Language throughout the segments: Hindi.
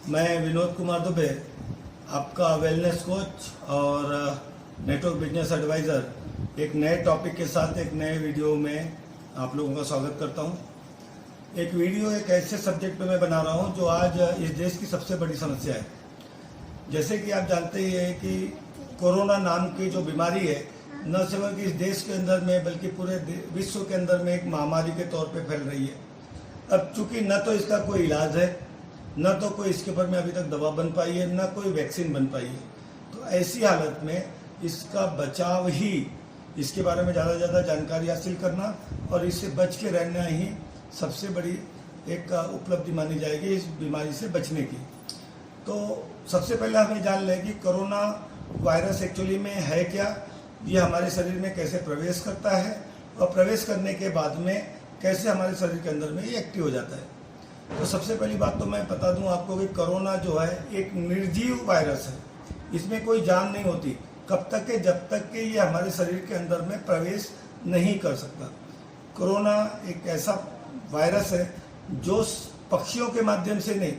मैं विनोद कुमार दुबे, आपका वेलनेस कोच और नेटवर्क बिजनेस एडवाइज़र एक नए टॉपिक के साथ एक नए वीडियो में आप लोगों का स्वागत करता हूं। एक वीडियो एक ऐसे सब्जेक्ट पे मैं बना रहा हूं जो आज इस देश की सबसे बड़ी समस्या है। जैसे कि आप जानते ही हैं कि कोरोना नाम की जो बीमारी है न सिर्फ इस देश के अंदर में बल्कि पूरे विश्व के अंदर में एक महामारी के तौर पे फैल रही है। अब चूंकि न तो इसका कोई इलाज है, न तो कोई इसके ऊपर में अभी तक दवा बन पाई है, न कोई वैक्सीन बन पाई है, तो ऐसी हालत में इसका बचाव ही, इसके बारे में ज़्यादा से ज़्यादा जानकारी हासिल करना और इससे बच के रहना ही सबसे बड़ी एक उपलब्धि मानी जाएगी इस बीमारी से बचने की। तो सबसे पहले हमें जान लें कि कोरोना वायरस एक्चुअली में है क्या, ये हमारे शरीर में कैसे प्रवेश करता है और प्रवेश करने के बाद में कैसे हमारे शरीर के अंदर में ये एक्टिव हो जाता है। तो सबसे पहली बात तो मैं बता दूं आपको कि कोरोना जो है एक निर्जीव वायरस है, इसमें कोई जान नहीं होती कब तक के जब तक कि ये हमारे शरीर के अंदर में प्रवेश नहीं कर सकता। कोरोना एक ऐसा वायरस है जो पक्षियों के माध्यम से नहीं,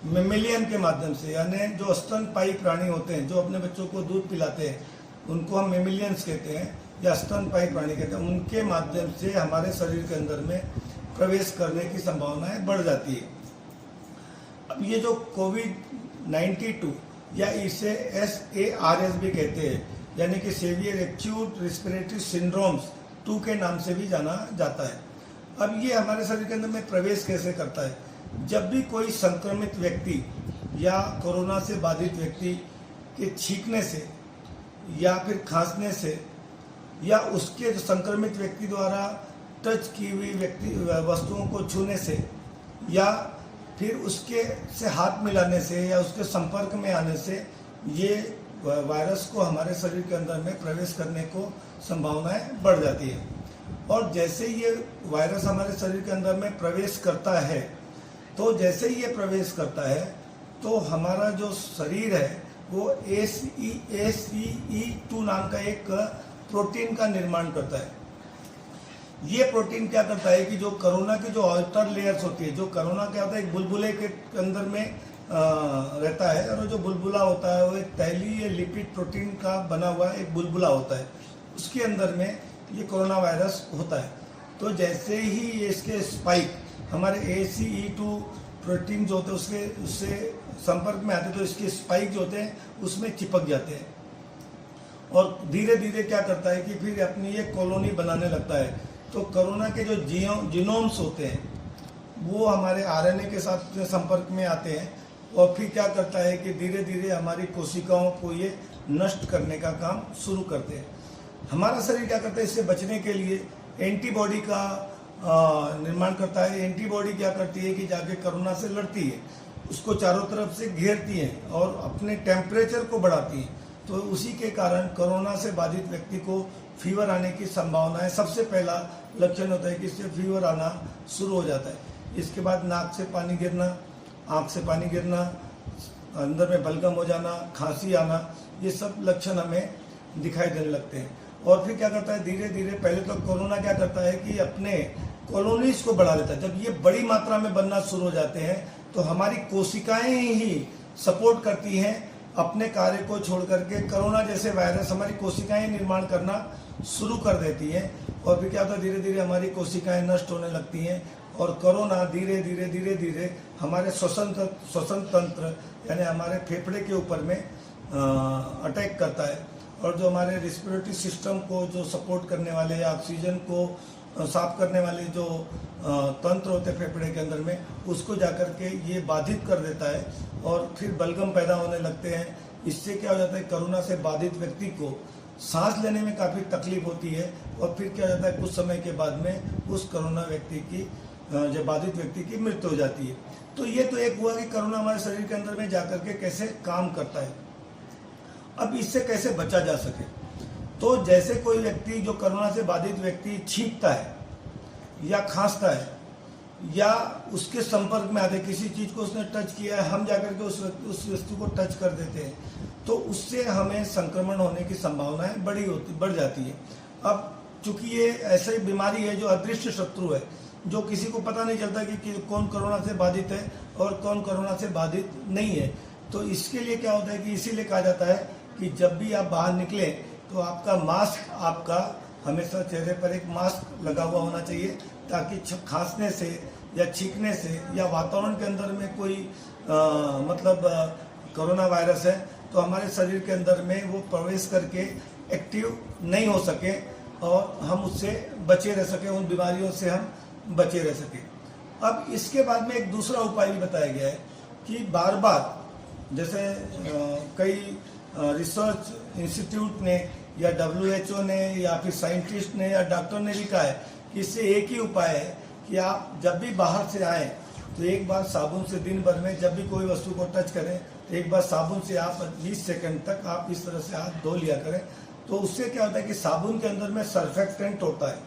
मेमेलियन के माध्यम से, यानी जो स्तनपायी प्राणी होते हैं जो अपने बच्चों को दूध पिलाते हैं उनको हम मेमेलियंस कहते हैं या स्तनपायी प्राणी कहते हैं, उनके माध्यम से हमारे शरीर के अंदर में प्रवेश करने की संभावनाएं बढ़ जाती है। अब ये जो कोविड-92 या इसे SARS भी कहते हैं, यानी कि सीवियर एक्यूट रेस्पिरेटरी सिंड्रोम्स 2 के नाम से भी जाना जाता है। अब ये हमारे शरीर के अंदर में प्रवेश कैसे करता है? जब भी कोई संक्रमित व्यक्ति या कोरोना से बाधित व्यक्ति के छींकने से या फिर खांसने से या उसके संक्रमित व्यक्ति द्वारा टच की हुई वस्तुओं को छूने से या फिर उसके से हाथ मिलाने से या उसके संपर्क में आने से ये वायरस को हमारे शरीर के अंदर में प्रवेश करने को संभावनाएं बढ़ जाती है। और जैसे ये वायरस हमारे शरीर के अंदर में प्रवेश करता है, तो जैसे ही ये प्रवेश करता है तो हमारा जो शरीर है वो ACE2 नाम का एक प्रोटीन का निर्माण करता है। ये प्रोटीन क्या करता है कि जो कोरोना की जो आउटर लेयर्स होती है, जो कोरोना क्या होता है एक बुलबुले के अंदर में रहता है, और जो बुलबुला होता है वो एक तैलीय लिपिड प्रोटीन का बना हुआ एक बुलबुला होता है, उसके अंदर में ये कोरोना वायरस होता है। तो जैसे ही ये इसके स्पाइक हमारे ACE2 प्रोटीन जो होते हैं उससे संपर्क में आते हैं, तो इसके स्पाइक जो होते हैं उसमें चिपक जाते हैं और धीरे धीरे क्या करता है कि फिर अपनी ये कॉलोनी बनाने लगता है। तो कोरोना के जो जीनोम्स होते हैं वो हमारे RNA के साथ संपर्क में आते हैं और फिर क्या करता है कि धीरे धीरे हमारी कोशिकाओं को ये नष्ट करने का काम शुरू करते हैं। हमारा शरीर क्या करता है, इससे बचने के लिए एंटीबॉडी का निर्माण करता है। एंटीबॉडी क्या करती है कि जाके कोरोना से लड़ती है, उसको चारों तरफ से घेरती है और अपने टेम्परेचर को बढ़ाती है। तो उसी के कारण कोरोना से बाधित व्यक्ति को फीवर आने की संभावना है। सबसे पहला लक्षण होता है कि इससे फीवर आना शुरू हो जाता है। इसके बाद नाक से पानी गिरना, आँख से पानी गिरना, अंदर में बलगम हो जाना, खांसी आना, ये सब लक्षण हमें दिखाई देने लगते हैं। और फिर क्या करता है, धीरे धीरे पहले तो कोरोना क्या करता है कि अपने कॉलोनीज को बढ़ा देता है। जब ये बड़ी मात्रा में बनना शुरू हो जाते हैं तो हमारी कोशिकाएं ही सपोर्ट करती हैं अपने कार्य को छोड़ करके। कोरोना जैसे वायरस हमारी कोशिकाएं निर्माण करना शुरू कर देती हैं और फिर क्या होता है, धीरे धीरे हमारी कोशिकाएं नष्ट होने लगती हैं और कोरोना धीरे धीरे हमारे श्वसन तंत्र यानी हमारे फेफड़े के ऊपर में अटैक करता है और जो हमारे रेस्पिरेटरी सिस्टम को जो सपोर्ट करने वाले या ऑक्सीजन को साफ करने वाले जो तंत्र होते हैं फेफड़े के अंदर में, उसको जाकर के ये बाधित कर देता है और फिर बलगम पैदा होने लगते हैं। इससे क्या हो जाता है, कोरोना से बाधित व्यक्ति को सांस लेने में काफ़ी तकलीफ होती है और फिर क्या हो जाता है, कुछ समय के बाद में उस कोरोना व्यक्ति की जो बाधित व्यक्ति की मृत्यु हो जाती है। तो ये तो एक हुआ कि कोरोना हमारे शरीर के अंदर में जाकर के कैसे काम करता है। अब इससे कैसे बचा जा सके, तो जैसे कोई व्यक्ति जो कोरोना से बाधित व्यक्ति छींकता है या खांसता है या उसके संपर्क में आते, किसी चीज़ को उसने टच किया है, हम जाकर के उस वस्तु को टच कर देते हैं, तो उससे हमें संक्रमण होने की संभावनाएं बढ़ जाती है। अब चूंकि ये ऐसी बीमारी है जो अदृश्य शत्रु है, जो किसी को पता नहीं चलता कि कौन कोरोना से बाधित है और कौन कोरोना से बाधित नहीं है। तो इसके लिए क्या होता है कि इसीलिए कहा जाता है कि जब भी आप बाहर निकलें तो आपका मास्क आपका हमेशा चेहरे पर एक मास्क लगा हुआ होना चाहिए, ताकि खांसने से या छींकने से या वातावरण के अंदर में कोई कोरोना वायरस है तो हमारे शरीर के अंदर में वो प्रवेश करके एक्टिव नहीं हो सके और हम उससे बचे रह सके, उन बीमारियों से हम बचे रह सके। अब इसके बाद में एक दूसरा उपाय भी बताया गया है कि बार बार, जैसे कई रिसर्च इंस्टीट्यूट ने या WHO ने या फिर साइंटिस्ट ने या डॉक्टर ने भी कहा है कि इससे एक ही उपाय है कि आप जब भी बाहर से आएँ तो एक बार साबुन से दिन भर में जब भी कोई वस्तु को टच करें तो एक बार साबुन से आप 20 सेकंड तक आप इस तरह से हाथ धो लिया करें। तो उससे क्या होता है कि साबुन के अंदर में सर्फेक्टेंट होता है,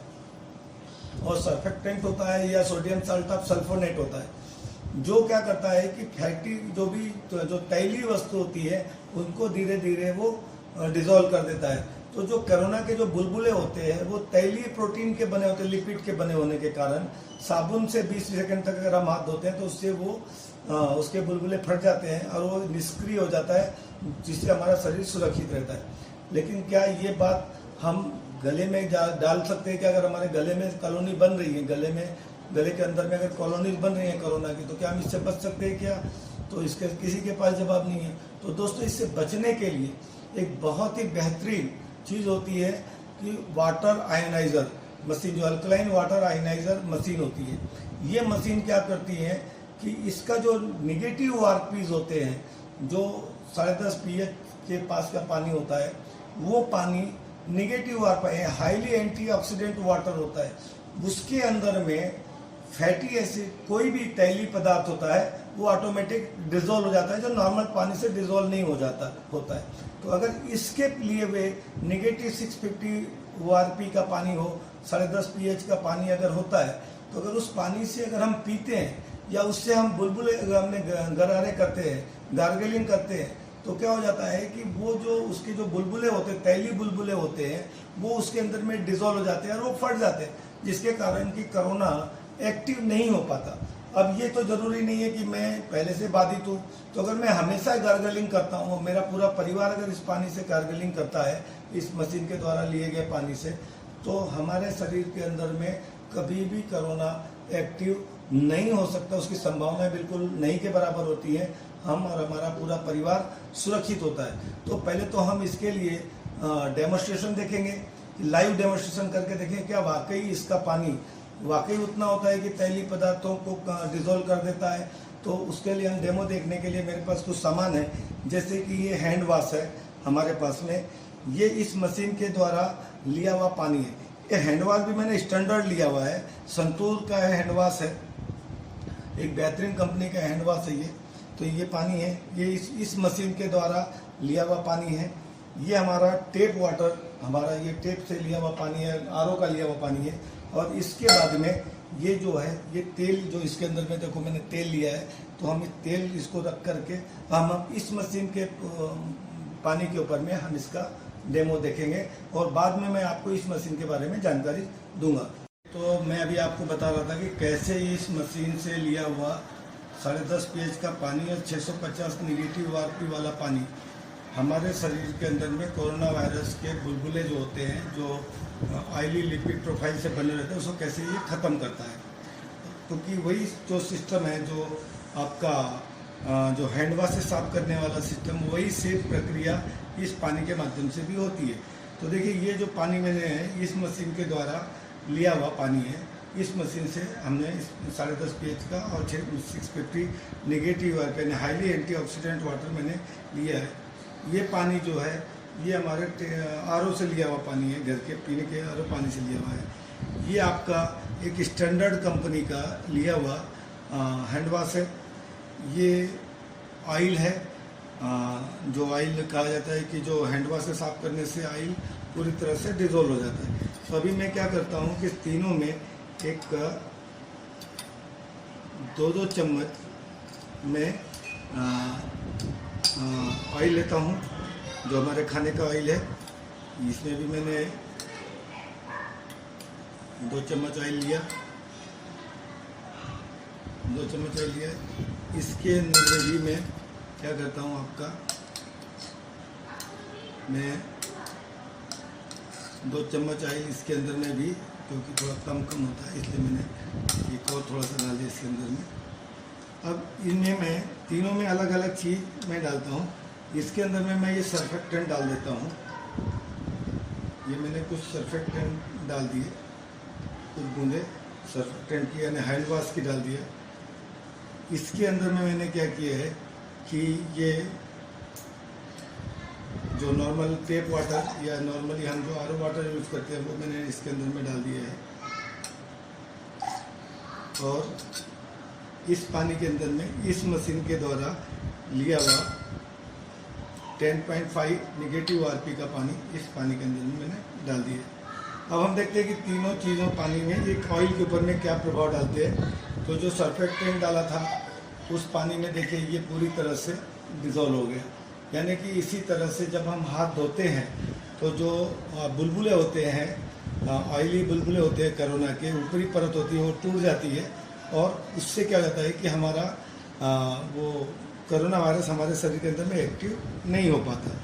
और सर्फेक्टेंट होता है या सोडियम साल्ट ऑफ सल्फोनेट होता है, जो क्या करता है कि फैटी जो तैलीय वस्तु होती है उनको धीरे धीरे वो डिजोल्व कर देता है। तो जो कोरोना के जो बुलबुले होते हैं वो तैलीय प्रोटीन के बने होते हैं, लिपिड के बने होने के कारण साबुन से 20 सेकंड तक अगर हम हाथ धोते हैं तो उससे वो उसके बुलबुले फट जाते हैं और वो निष्क्रिय हो जाता है, जिससे हमारा शरीर सुरक्षित रहता है। लेकिन क्या ये बात हम गले में डाल सकते हैं कि अगर हमारे गले में कॉलोनी बन रही है, गले के अंदर में अगर कॉलोनी बन रही है कोरोना की, तो क्या हम इससे बच सकते हैं क्या? तो इसके किसी के पास जवाब नहीं है। तो दोस्तों, इससे बचने के लिए एक बहुत ही बेहतरीन चीज़ होती है कि वाटर आयनाइजर मशीन, जो अल्कलाइन वाटर आयनाइजर मशीन होती है। ये मशीन क्या करती है कि इसका जो निगेटिव ORPs होते हैं, जो 10.5 pH के पास का पानी होता है, वो पानी निगेटिव ORP है, हाईली एंटीऑक्सीडेंट वाटर होता है। उसके अंदर में फैटी एसिड, कोई भी तैलीय पदार्थ होता है, वो ऑटोमेटिक डिजोल्व हो जाता है, जो नॉर्मल पानी से डिजोल्व नहीं हो जाता होता है। तो अगर इसके लिए वे निगेटिव 650 ORP का पानी हो, 10.5 pH का पानी अगर होता है, तो अगर उस पानी से अगर हम पीते हैं या उससे हम बुलबुले हमने गरारे करते हैं, गार्गलिंग करते हैं, तो क्या हो जाता है कि वो जो उसके जो बुलबुले होते हैं, तैलीय बुलबुले होते हैं, वो उसके अंदर में डिजोल्व हो जाते हैं और वो फट जाते हैं, जिसके कारण कि कोरोना एक्टिव नहीं हो पाता। अब ये तो जरूरी नहीं है कि मैं पहले से बाधित हूँ, तो अगर मैं हमेशा गार्गलिंग करता हूँ, मेरा पूरा परिवार अगर इस पानी से गार्गलिंग करता है, इस मशीन के द्वारा लिए गए पानी से, तो हमारे शरीर के अंदर में कभी भी कोरोना एक्टिव नहीं हो सकता। उसकी संभावना बिल्कुल नहीं के बराबर होती है। हम और हमारा पूरा परिवार सुरक्षित होता है। तो पहले तो हम इसके लिए डेमोन्स्ट्रेशन देखेंगे, लाइव डेमोन्स्ट्रेशन करके देखें क्या वाकई इसका पानी वाकई उतना होता है कि तैलीय पदार्थों को डिजोल्व कर देता है। तो उसके लिए हम डेमो देखने के लिए मेरे पास कुछ सामान है, जैसे कि ये हैंड वॉश है हमारे पास में, ये इस मशीन के द्वारा लिया हुआ पानी है। ये हैंड वॉश भी मैंने स्टैंडर्ड लिया हुआ है, संतूर का हैंड वॉश है, एक बेहतरीन कंपनी का हैंड वॉश है ये। तो ये पानी है, ये इस मशीन के द्वारा लिया हुआ पानी है। ये हमारा टेप वाटर, हमारा ये टेप से लिया हुआ पानी है, RO का लिया हुआ पानी है। और इसके बाद में ये जो है, ये तेल जो इसके अंदर में देखो मैंने तेल लिया है, तो हम इस तेल इसको रख करके हम इस मशीन के पानी के ऊपर में हम इसका डेमो देखेंगे और बाद में मैं आपको इस मशीन के बारे में जानकारी दूंगा। तो मैं अभी आपको बता रहा था कि कैसे इस मशीन से लिया हुआ 10.5 pH का पानी और 650 निगेटिव ORP वाला पानी हमारे शरीर के अंदर में कोरोना वायरस के बुलबुले जो होते हैं, जो ऑयली लिपिड प्रोफाइल से बने रहते हैं, उसको कैसे ये ख़त्म करता है। क्योंकि वही जो सिस्टम है, जो आपका जो हैंड वॉश से साफ करने वाला सिस्टम, वही सेम प्रक्रिया इस पानी के माध्यम से भी होती है। तो देखिए, ये जो पानी मैंने है इस मशीन के द्वारा लिया हुआ पानी है। इस मशीन से हमने 10.5 pH का और 650 निगेटिव यानी हाईली एंटीऑक्सीडेंट वाटर मैंने लिया है। ये पानी जो है ये हमारे RO से लिया हुआ पानी है, घर के पीने के RO पानी से लिया हुआ है। ये आपका एक स्टैंडर्ड कंपनी का लिया हुआ हैंड वॉश है। ये ऑयल है, जो ऑयल कहा जाता है कि जो हैंड वॉश से साफ करने से ऑयल पूरी तरह से डिजोल्व हो जाता है। तो अभी मैं क्या करता हूँ कि तीनों में एक 2-2 चम्मच में ऑयल लेता हूँ, जो हमारे खाने का ऑयल है। इसमें भी मैंने 2 चम्मच ऑयल लिया 2 चम्मच ऑयल लिया है। इसके अंदर में भी मैं क्या करता हूँ आपका, मैं 2 चम्मच ऑयल इसके अंदर में भी, क्योंकि थोड़ा कम होता है इसलिए मैंने एक और थोड़ा सा डाल दिया इसके अंदर में। अब इनमें मैं तीनों में अलग अलग चीज़ मैं डालता हूँ। इसके अंदर में मैं ये सर्फेक्टेंट डाल देता हूँ। ये मैंने कुछ सर्फेक्टेंट डाल दिए, कुछ बूंदे सर्फेक्टेंट की यानी हैंड वॉश की डाल दिया। इसके अंदर में मैंने क्या किया है कि ये जो नॉर्मल टेप वाटर या नॉर्मली हम जो आरओ वाटर यूज़ करते हैं वो मैंने इसके अंदर में डाल दिया है। और इस पानी के अंदर में इस मशीन के द्वारा लिया हुआ 10.5 नेगेटिव आरपी का पानी इस पानी के अंदर में मैंने डाल दिया। अब हम देखते हैं कि तीनों चीज़ों पानी में एक ऑयल के ऊपर में क्या प्रभाव डालते हैं। तो जो सर्फेक्टेंट डाला था उस पानी में देखिए ये पूरी तरह से डिज़ोल्व हो गया, यानी कि इसी तरह से जब हम हाथ धोते हैं तो जो बुलबुले होते हैं, ऑयली बुलबुले होते हैं, कोरोना के ऊपरी परत होती है वो टूट जाती है और उससे क्या होता है कि हमारा वो कोरोना वायरस हमारे शरीर के अंदर में एक्टिव नहीं हो पाता।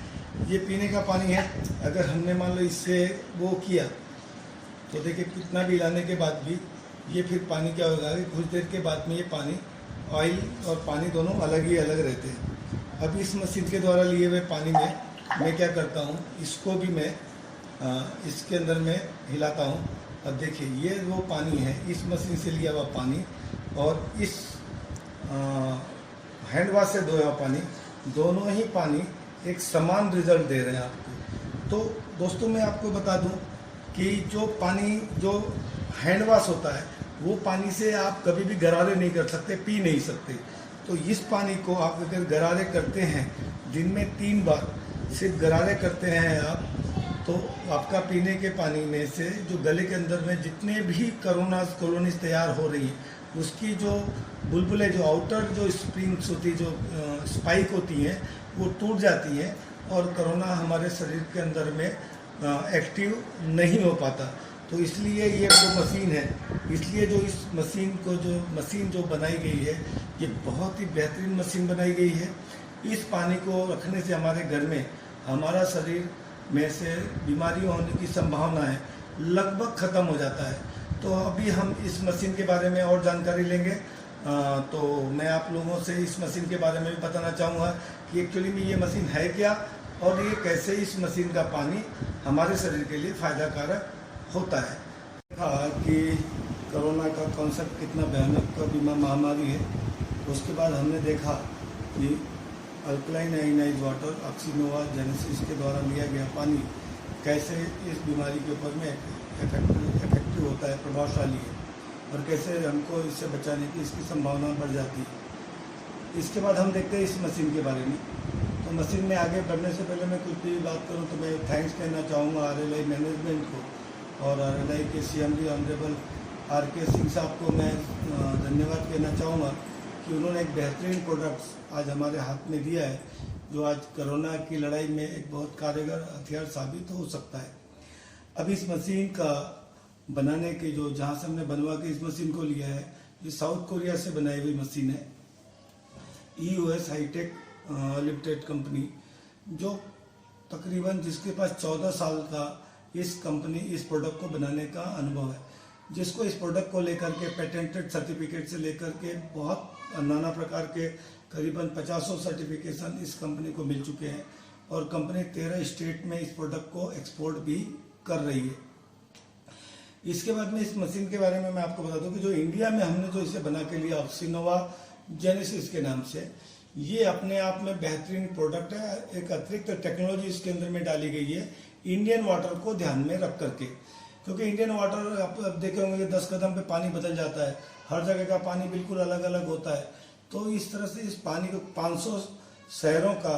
ये पीने का पानी है, अगर हमने मान लो इससे वो किया तो देखिए कितना भी लाने के बाद भी ये फिर पानी क्या होगा कि कुछ देर के बाद में ये पानी, ऑयल और पानी दोनों अलग ही अलग रहते हैं। अब इस मशीन के द्वारा लिए हुए पानी में मैं क्या करता हूँ, इसको भी मैं इसके अंदर में हिलाता हूँ। अब देखिए ये वो पानी है, इस मशीन से लिया हुआ पानी और इस हैंड वॉश से धोया हुआ पानी, दोनों ही पानी एक समान रिजल्ट दे रहे हैं आपको। तो दोस्तों मैं आपको बता दूं कि जो पानी जो हैंड वॉश होता है वो पानी से आप कभी भी गरारे नहीं कर सकते, पी नहीं सकते। तो इस पानी को आप अगर गरारे करते हैं दिन में 3 बार सिर्फ गरारे करते हैं आप, तो आपका पीने के पानी में से जो गले के अंदर में जितने भी कॉलोनीज तैयार हो रही हैं उसकी जो बुलबुलें, जो आउटर जो स्प्रिंग्स होती, जो स्पाइक होती हैं वो टूट जाती हैं और कोरोना हमारे शरीर के अंदर में एक्टिव नहीं हो पाता। तो इसलिए ये जो मशीन है, इसलिए जो इस मशीन जो बनाई गई है ये बहुत ही बेहतरीन मशीन बनाई गई है। इस पानी को रखने से हमारे घर में हमारा शरीर में से बीमारियों होने की संभावना है लगभग ख़त्म हो जाता है। तो अभी हम इस मशीन के बारे में और जानकारी लेंगे। तो मैं आप लोगों से इस मशीन के बारे में भी बताना चाहूँगा कि एक्चुअली में ये मशीन है क्या और ये कैसे इस मशीन का पानी हमारे शरीर के लिए फ़ायदा कारक होता है। देखा कि कोरोना का कॉन्सेप्ट कितना भयानक बीमा महामारी है। उसके बाद हमने देखा कि अल्कलाइन आयनाइज्ड वाटर ऑक्सीनोवा जेनेसिस के द्वारा लिया गया पानी कैसे इस बीमारी के ऊपर में इफेक्टिव होता है, प्रभावशाली है और कैसे हमको इससे बचाने की इसकी संभावना बढ़ जाती है। इसके बाद हम देखते हैं इस मशीन के बारे में। तो मशीन में आगे बढ़ने से पहले मैं कुछ भी बात करूं तो मैं थैंक्स कहना चाहूँगा RLI मैनेजमेंट को और RLI के CMD ऑनरेबल RK सिंह साहब को मैं धन्यवाद कहना चाहूँगा कि उन्होंने एक बेहतरीन प्रोडक्ट्स आज हमारे हाथ में दिया है जो आज कोरोना की लड़ाई में एक बहुत कारगर हथियार साबित हो सकता है। अब इस मशीन का बनाने के जो जहाँ से हमने बनवा के इस मशीन को लिया है, ये साउथ कोरिया से बनाई हुई मशीन है। EOS हाईटेक लिमिटेड कंपनी, जो तकरीबन जिसके पास 14 साल का इस प्रोडक्ट को बनाने का अनुभव है, जिसको इस प्रोडक्ट को लेकर के पेटेंटेड सर्टिफिकेट से लेकर के बहुत नाना प्रकार के करीबन 50 सर्टिफिकेशन इस कंपनी को मिल चुके हैं और कंपनी 13 स्टेट में इस प्रोडक्ट को एक्सपोर्ट भी कर रही है। इसके बाद में इस मशीन के बारे में मैं आपको बता दूं कि जो इंडिया में हमने जो इसे बना के लिया ऑक्सीनोवा जेनेसिस के नाम से, ये अपने आप में बेहतरीन प्रोडक्ट है। एक अतिरिक्त टेक्नोलॉजी इसके अंदर में डाली गई है इंडियन वाटर को ध्यान में रख करके, क्योंकि इंडियन वाटर आप देखे होंगे 10 कदम पे पानी बदल जाता है, हर जगह का पानी बिल्कुल अलग अलग होता है। तो इस तरह से इस पानी को 500 शहरों का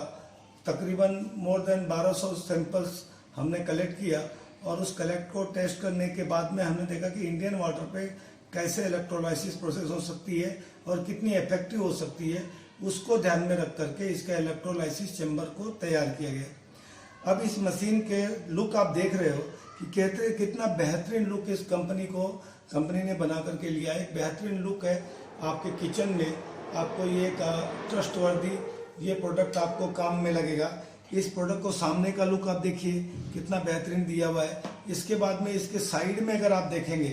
तकरीबन मोर देन 1200 सैंपल्स हमने कलेक्ट किया और उस कलेक्ट को टेस्ट करने के बाद में हमने देखा कि इंडियन वाटर पे कैसे इलेक्ट्रोलाइसिस प्रोसेस हो सकती है और कितनी इफेक्टिव हो सकती है, उसको ध्यान में रख करके इसका इलेक्ट्रोलाइसिस चैम्बर को तैयार किया गया। अब इस मशीन के लुक आप देख रहे हो कि कहते कितना बेहतरीन लुक इस कंपनी ने बना करके लिया है। एक बेहतरीन लुक है, आपके किचन में आपको ये ट्रस्टवर्दी ये प्रोडक्ट आपको काम में लगेगा। इस प्रोडक्ट को सामने का लुक आप देखिए कितना बेहतरीन दिया हुआ है। इसके बाद में इसके साइड में अगर आप देखेंगे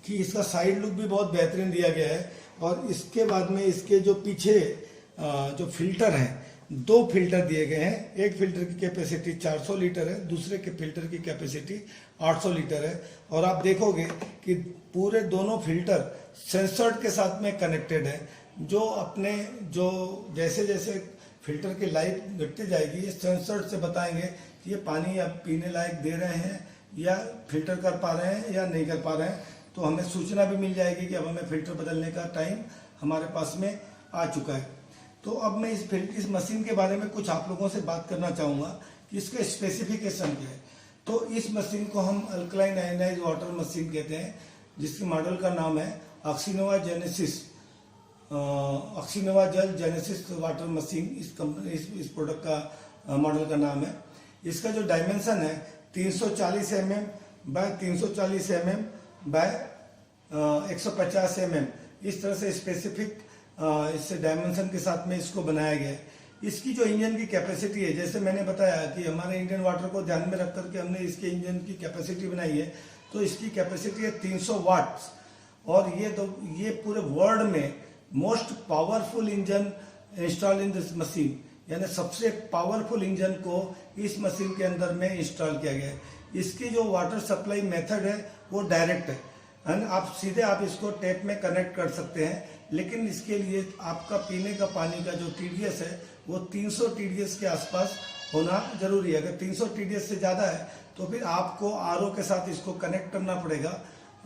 कि इसका साइड लुक भी बहुत बेहतरीन दिया गया है। और इसके बाद में इसके जो पीछे जो फिल्टर हैं, 2 फिल्टर दिए गए हैं। एक फिल्टर की कैपेसिटी 400 लीटर है, दूसरे के फिल्टर की कैपेसिटी 800 लीटर है। और आप देखोगे कि पूरे दोनों फिल्टर सेंसर्ड के साथ में कनेक्टेड है, जो अपने जो जैसे जैसे फिल्टर की लाइफ घटती जाएगी ये सेंसर्ड से बताएंगे कि ये पानी आप पीने लायक दे रहे हैं या फिल्टर कर पा रहे हैं या नहीं कर पा रहे हैं। तो हमें सूचना भी मिल जाएगी कि अब हमें फिल्टर बदलने का टाइम हमारे पास में आ चुका है। तो अब मैं इस मशीन के बारे में कुछ आप लोगों से बात करना चाहूँगा कि इसके स्पेसिफिकेशन क्या है। तो इस मशीन को हम अल्कलाइन आयनाइज वाटर मशीन कहते हैं, जिसकी मॉडल का नाम है ऑक्सीनोवा Genesis, Oxynova Jal Genesis water machine इस कंपनी इस प्रोडक्ट का मॉडल का नाम है। इसका जो डायमेंशन है 340 mm by 340 mm by 150 mm, इस तरह से स्पेसिफिक इससे डायमेंशन के साथ में इसको बनाया गया है। इसकी जो इंजन की कैपेसिटी है, जैसे मैंने बताया कि हमारे इंडियन वाटर को ध्यान में रख करके हमने इसके इंजन की कैपेसिटी बनाई है। तो इसकी कैपेसिटी है 300 वाट्स और ये पूरे वर्ल्ड में most powerful engine install in this machine, यानी सबसे पावरफुल इंजन को इस मशीन के अंदर में इंस्टॉल किया गया है। इसकी जो वाटर सप्लाई मेथड है वो डायरेक्ट है, आप सीधे इसको टैप में कनेक्ट कर सकते हैं। लेकिन इसके लिए आपका पीने का पानी का जो टीडीएस है वो 300 टीडीएस के आसपास होना जरूरी है। अगर 300 टीडीएस से ज़्यादा है तो फिर आपको आरओ के साथ इसको कनेक्ट करना पड़ेगा।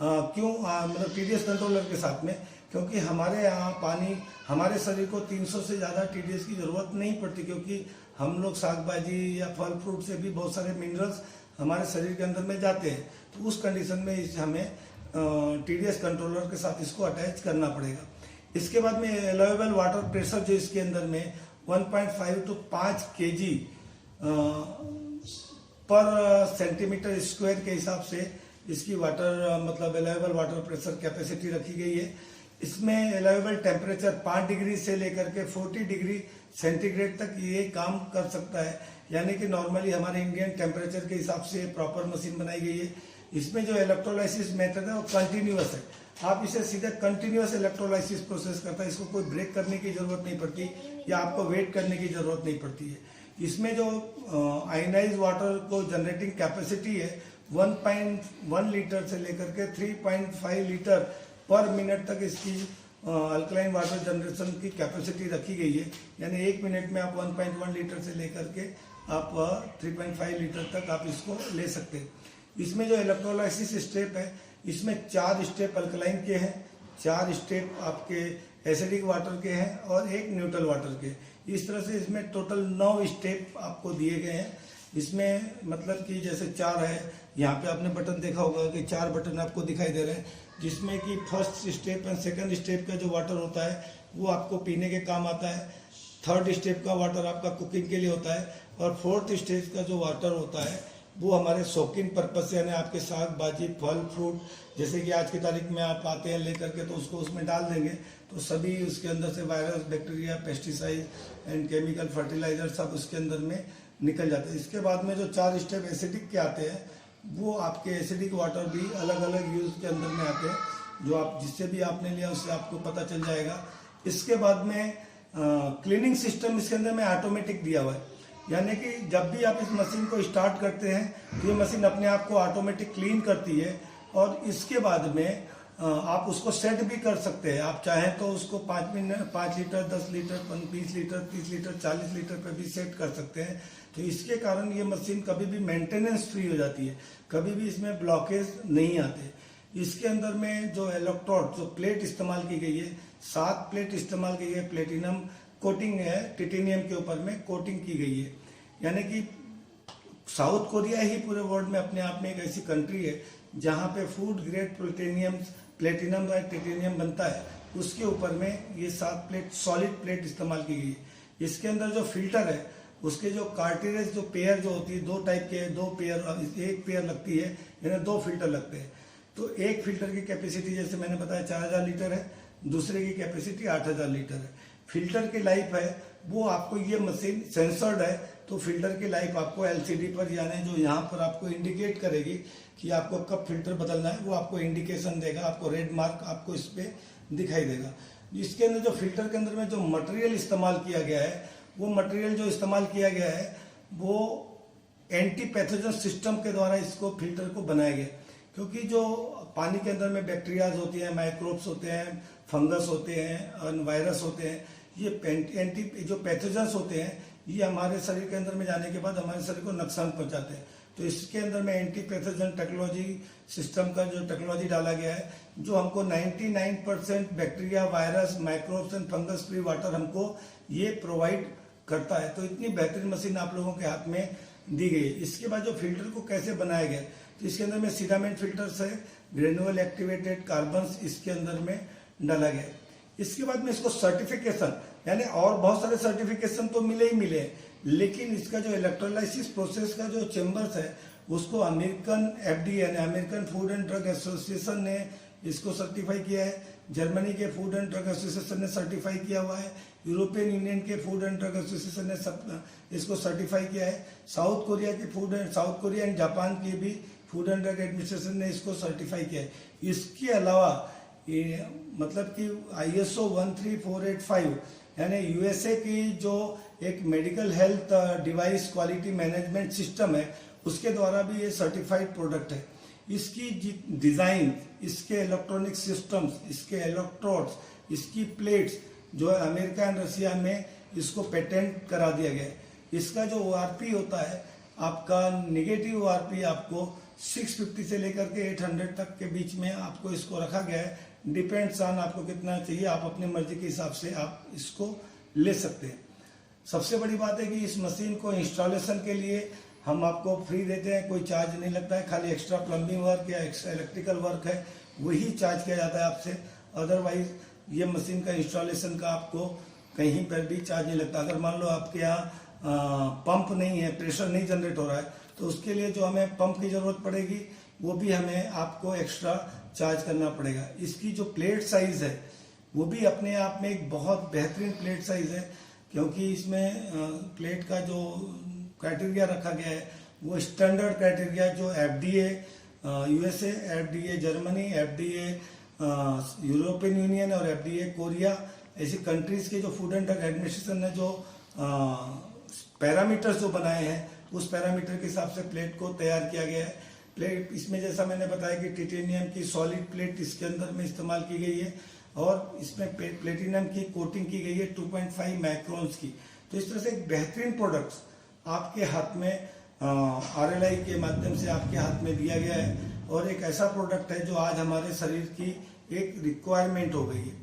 क्यों मतलब टीडीएस कंट्रोलर के साथ में, क्योंकि हमारे यहाँ पानी हमारे शरीर को 300 से ज़्यादा टीडीएस की ज़रूरत नहीं पड़ती, क्योंकि हम लोग साग भाजी या फल फ्रूट से भी बहुत सारे मिनरल्स हमारे शरीर के अंदर में जाते हैं। तो उस कंडीशन में हमें टीडीएस कंट्रोलर के साथ इसको अटैच करना पड़ेगा। इसके बाद में अलाउएबल वाटर प्रेशर जो इसके अंदर में 1.5 to 5 kg पर सेंटीमीटर स्क्वायर के हिसाब से इसकी मतलब अलाउएबल वाटर प्रेशर कैपेसिटी रखी गई है। इसमें अलाउएबल टेम्परेचर 5 डिग्री से लेकर के 40 डिग्री सेंटीग्रेड तक ये काम कर सकता है, यानी कि नॉर्मली हमारे इंडियन टेम्परेचर के हिसाब से प्रॉपर मशीन बनाई गई है। इसमें जो इलेक्ट्रोलाइसिस मेथड है वो कंटिन्यूअस है, आप इसे सीधे कंटिन्यूअस इलेक्ट्रोलाइसिस प्रोसेस करता है। इसको कोई ब्रेक करने की जरूरत नहीं पड़ती या आपको वेट करने की जरूरत नहीं पड़ती है। इसमें जो आयनाइज वाटर को जनरेटिंग कैपेसिटी है 1.1 लीटर से लेकर के 3.5 लीटर पर मिनट तक इसकी अल्कलाइन वाटर जनरेशन की कैपेसिटी रखी गई है, यानी 1 मिनट में आप 1.1 लीटर से लेकर के आप 3.5 लीटर तक आप इसको ले सकते हैं। इसमें जो इलेक्ट्रोलाइसिस स्टेप है इसमें 4 स्टेप अल्कलाइन के हैं, 4 स्टेप आपके एसिडिक वाटर के हैं और 1 न्यूट्रल वाटर के। इस तरह से इसमें टोटल 9 स्टेप आपको दिए गए हैं। इसमें मतलब कि जैसे 4 है, यहाँ पे आपने बटन देखा होगा कि 4 बटन आपको दिखाई दे रहे हैं, जिसमें कि first step and second step का जो वाटर होता है वो आपको पीने के काम आता है। थर्ड स्टेप का वाटर आपका कुकिंग के लिए होता है और फोर्थ स्टेज का जो वाटर होता है वो हमारे शौकीन पर्पज से, यानी आपके साग भाजी फल फ्रूट, जैसे कि आज की तारीख में आप आते हैं लेकर के तो उसको उसमें डाल देंगे तो सभी उसके अंदर से virus bacteria pesticide and chemical fertiliser सब उसके अंदर में निकल जाते हैं। इसके बाद में जो 4 स्टेप एसिडिक के आते हैं वो आपके एसिडिक वाटर भी अलग अलग यूज के अंदर में आते हैं, जो आप जिससे भी आपने लिया उससे आपको पता चल जाएगा। इसके बाद में क्लीनिंग सिस्टम इसके अंदर में ऑटोमेटिक दिया हुआ है, यानी कि जब भी आप इस मशीन को स्टार्ट करते हैं तो ये मशीन अपने आप को ऑटोमेटिक क्लीन करती है और इसके बाद में आप उसको सेट भी कर सकते हैं। आप चाहें तो उसको 5 litre 10 litre 20 litre 30 litre 40 litre पे भी सेट कर सकते हैं। तो इसके कारण ये मशीन कभी भी मेंटेनेंस फ्री हो जाती है, कभी भी इसमें ब्लॉकेज नहीं आते। इसके अंदर में जो इलेक्ट्रोड जो प्लेट इस्तेमाल की गई है 7 प्लेट इस्तेमाल की गई है, प्लेटिनम कोटिंग है, टिटेनियम के ऊपर में कोटिंग की गई है। यानी कि साउथ कोरिया ही पूरे वर्ल्ड में अपने आप में एक ऐसी कंट्री है जहाँ पे फूड ग्रेड प्लेटिनम और टिटेनियम बनता है, उसके ऊपर में ये 7 प्लेट सॉलिड प्लेट इस्तेमाल की गई है। इसके अंदर जो फिल्टर है उसके जो कार्टिलेज जो पेयर जो होती है 2 टाइप के, 2 पेयर, एक पेयर लगती है, यानी 2 फिल्टर लगते हैं। तो एक फिल्टर की कैपेसिटी जैसे मैंने बताया 4000 लीटर है दूसरे की कैपेसिटी 8000 लीटर है। फिल्टर की लाइफ है वो आपको, ये मशीन सेंसर्ड है तो फिल्टर की लाइफ आपको एलसीडी पर, यानी जो यहाँ पर आपको इंडिकेट करेगी कि आपको कब फिल्टर बदलना है, वो आपको इंडिकेशन देगा, आपको रेड मार्क आपको इस पे दिखाई देगा। इसके अंदर जो फिल्टर के अंदर में जो मटेरियल इस्तेमाल किया गया है, वो मटेरियल जो इस्तेमाल किया गया है वो एंटी पैथोजन सिस्टम के द्वारा इसको फिल्टर को बनाया गया। क्योंकि जो पानी के अंदर में बैक्टीरियाज होती हैं, माइक्रोब्स होते हैं, फंगस होते हैं, वायरस होते हैं, ये एंटी जो पैथोजन्स होते हैं ये हमारे शरीर के अंदर में जाने के बाद हमारे शरीर को नुकसान पहुंचाते हैं। तो इसके अंदर में एंटी पैथोजन टेक्नोलॉजी सिस्टम का जो टेक्नोलॉजी डाला गया है, जो हमको 99% bacteria, virus, microbes and fungus free water हमको ये प्रोवाइड करता है। तो इतनी बेहतरीन मशीन आप लोगों के हाथ में दी गई है। इसके बाद जो फिल्टर को कैसे बनाया गया, तो इसके अंदर में सीरामिक फिल्टर्स है, ग्रेनुअल एक्टिवेटेड कार्बन्स इसके अंदर में डाला गया है। इसके बाद में इसको सर्टिफिकेशन, यानी और बहुत सारे सर्टिफिकेशन तो मिले ही मिले, लेकिन इसका जो इलेक्ट्रोलाइसिस प्रोसेस का जो चेम्बर्स है उसको अमेरिकन एफडीए यानी American food and drug association ने इसको सर्टिफाई किया है, जर्मनी के फूड एंड ड्रग एसोसिएशन ने सर्टिफाई किया हुआ है, यूरोपियन यूनियन के फूड एंड ड्रग एसोसिएशन ने इसको सर्टिफाई किया है, साउथ कोरिया एंड जापान की भी फूड एंड ड्रग एडमिनिस्ट्रेशन ने इसको सर्टिफाई किया है। इसके अलावा ये मतलब कि ISO 13485 यानी यूएसए की जो एक medical health device quality management system है, उसके द्वारा भी ये सर्टिफाइड प्रोडक्ट है। इसकी डिजाइन, इसके इलेक्ट्रॉनिक सिस्टम्स, इसके इलेक्ट्रोड्स, इसकी प्लेट्स जो है अमेरिका एंड रशिया में इसको पेटेंट करा दिया गया है। इसका जो ORP होता है आपका, नेगेटिव ORP आपको 650 से लेकर के 800 तक के बीच में आपको इसको रखा गया है। डिपेंड्स ऑन आपको कितना चाहिए, आप अपनी मर्जी के हिसाब से आप इसको ले सकते हैं। सबसे बड़ी बात है कि इस मशीन को इंस्टॉलेशन के लिए हम आपको फ्री देते हैं, कोई चार्ज नहीं लगता है। खाली एक्स्ट्रा प्लम्बिंग वर्क या एक्स्ट्रा इलेक्ट्रिकल वर्क है वही चार्ज किया जाता है आपसे। अदरवाइज ये मशीन का इंस्टॉलेशन का आपको कहीं पर भी चार्ज नहीं लगता। अगर मान लो आपके यहाँ पंप नहीं है, प्रेशर नहीं जनरेट हो रहा है, तो उसके लिए जो हमें पंप की जरूरत पड़ेगी वो भी हमें आपको एक्स्ट्रा चार्ज करना पड़ेगा। इसकी जो प्लेट साइज है वो भी अपने आप में एक बहुत बेहतरीन प्लेट साइज है, क्योंकि इसमें प्लेट का जो क्राइटेरिया रखा गया है वो स्टैंडर्ड क्राइटेरिया जो FDA USA, FDA Germany, FDA European union और FDA कोरिया ऐसी कंट्रीज के जो फूड एंड ड्रग एडमिनिस्ट्रेशन ने जो पैरामीटर्स जो बनाए हैं उस पैरामीटर के हिसाब से प्लेट को तैयार किया गया है। प्लेट इसमें जैसा मैंने बताया कि टिटेनियम की सॉलिड प्लेट इसके अंदर में इस्तेमाल की गई है और इसमें प्लेटिनम की कोटिंग की गई है 2.5 माइक्रोन्स की। तो इस तरह से एक बेहतरीन प्रोडक्ट्स आपके हाथ में RLI के माध्यम से आपके हाथ में दिया गया है और एक ऐसा प्रोडक्ट है जो आज हमारे शरीर की एक रिक्वायरमेंट हो गई है।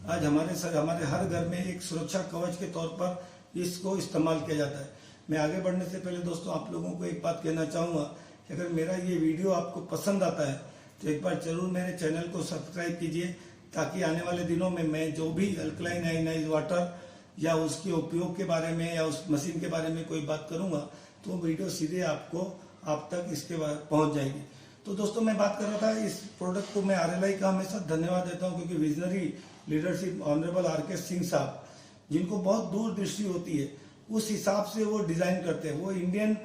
आज हमारे हर घर में एक सुरक्षा कवच के तौर पर इसको इस्तेमाल किया जाता है। मैं आगे बढ़ने से पहले दोस्तों आप लोगों को एक बात कहना चाहूँगा कि अगर मेरा ये वीडियो आपको पसंद आता है तो एक बार जरूर मेरे चैनल को सब्सक्राइब कीजिए, ताकि आने वाले दिनों में मैं जो भी अल्कलाइन आयनाइज्ड वाटर या उसके उपयोग के बारे में या उस मशीन के बारे में कोई बात करूंगा तो वीडियो सीधे आप तक इसके बाद पहुंच जाएगी। तो दोस्तों मैं बात कर रहा था इस प्रोडक्ट को मैं RLI का हमेशा धन्यवाद देता हूं, क्योंकि visionary leadership honourable RK Singh साहब, जिनको बहुत दूरदृष्टि होती है, उस हिसाब से वो डिजाइन करते हैं। वो इंडियन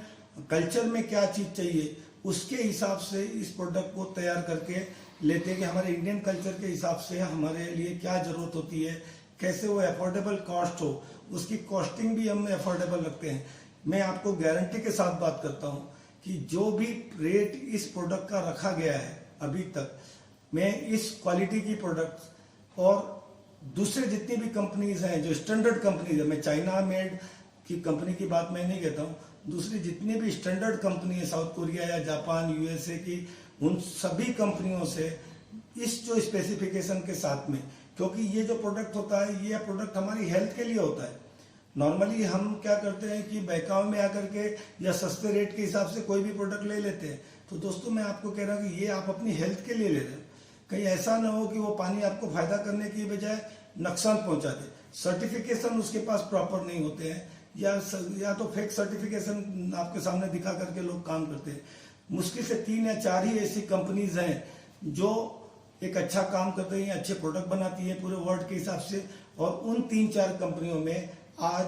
कल्चर में क्या चीज चाहिए उसके हिसाब से इस प्रोडक्ट को तैयार करके लेते हैं कि हमारे इंडियन कल्चर के हिसाब से हमारे लिए क्या जरूरत होती है, कैसे वो अफोर्डेबल कॉस्ट हो, उसकी कॉस्टिंग भी हम अफोर्डेबल रखते हैं। मैं आपको गारंटी के साथ बात करता हूं कि जो भी रेट इस प्रोडक्ट का रखा गया है अभी तक, मैं इस क्वालिटी की प्रोडक्ट और दूसरे जितनी भी कंपनीज हैं जो स्टैंडर्ड कंपनीज है, मैं चाइना मेड की कंपनी की बात मैं नहीं कहता हूँ, दूसरी जितनी भी स्टैंडर्ड कंपनी है साउथ कोरिया या जापान, USA की, उन सभी कंपनियों से इस जो स्पेसिफिकेशन के साथ में, क्योंकि ये जो प्रोडक्ट होता है ये प्रोडक्ट हमारी हेल्थ के लिए होता है। नॉर्मली हम क्या करते हैं कि बहकावे में आकर के या सस्ते रेट के हिसाब से कोई भी प्रोडक्ट ले लेते हैं। तो दोस्तों मैं आपको कह रहा हूँ कि ये आप अपनी हेल्थ के लिए ले रहे हैं, कहीं ऐसा ना हो कि वो पानी आपको फायदा करने की बजाय नुकसान पहुंचा दे। सर्टिफिकेशन उसके पास प्रॉपर नहीं होते हैं या तो फेक सर्टिफिकेशन आपके सामने दिखा करके लोग काम करते हैं। मुश्किल से 3 या 4 ही ऐसी कंपनीज हैं जो एक अच्छा काम करती है, अच्छे प्रोडक्ट बनाती है पूरे वर्ल्ड के हिसाब से। और उन 3-4 कंपनियों में आज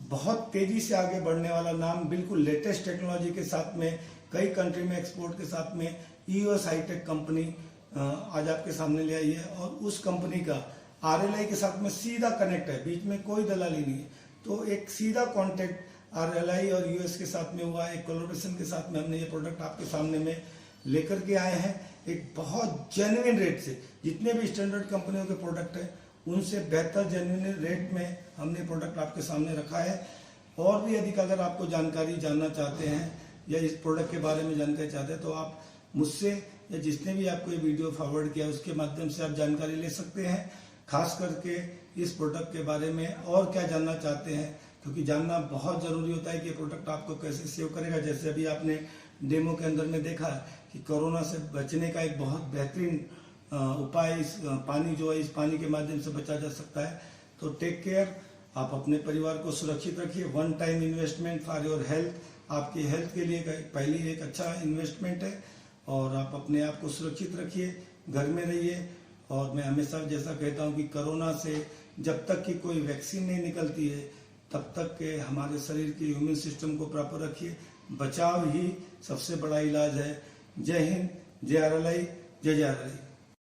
बहुत तेजी से आगे बढ़ने वाला नाम, बिल्कुल लेटेस्ट टेक्नोलॉजी के साथ में, कई कंट्री में एक्सपोर्ट के साथ में ईओएस हाईटेक कंपनी आज आपके सामने ले आई है। और उस कंपनी का आरएलआई के साथ में सीधा कनेक्ट है, बीच में कोई दलाली नहीं है। तो एक सीधा कॉन्टेक्ट आरएलआई और यूएस के साथ में हुआ, एक कोलैबोरेशन के साथ में हमने ये प्रोडक्ट आपके सामने में लेकर के आए हैं। एक बहुत जेन्युइन रेट से, जितने भी स्टैंडर्ड कंपनियों के प्रोडक्ट हैं उनसे बेहतर जेन्युइन रेट में हमने प्रोडक्ट आपके सामने रखा है। और भी अधिक अगर आपको जानकारी जानना चाहते हैं या इस प्रोडक्ट के बारे में जानकारी चाहते हैं तो आप मुझसे या जिसने भी आपको ये वीडियो फॉरवर्ड किया उसके माध्यम से आप जानकारी ले सकते हैं। खास करके इस प्रोडक्ट के बारे में और क्या जानना चाहते हैं, क्योंकि जानना बहुत ज़रूरी होता है कि ये प्रोडक्ट आपको कैसे सेव करेगा। जैसे अभी आपने डेमो के अंदर में देखा कि कोरोना से बचने का एक बहुत बेहतरीन उपाय इस पानी जो है, इस पानी के माध्यम से बचा जा सकता है। तो टेक केयर, आप अपने परिवार को सुरक्षित रखिए। One time investment for your health, आपकी हेल्थ के लिए पहली एक अच्छा इन्वेस्टमेंट है। और आप अपने आप को सुरक्षित रखिए, घर में रहिए। और मैं हमेशा जैसा कहता हूँ कि कोरोना से जब तक कि कोई वैक्सीन नहीं निकलती है तब तक के हमारे शरीर के इम्यून सिस्टम को प्रॉपर रखिए। बचाव ही सबसे बड़ा इलाज है। जय हिंद, जय आरएलआई, जय जय आरएलआई।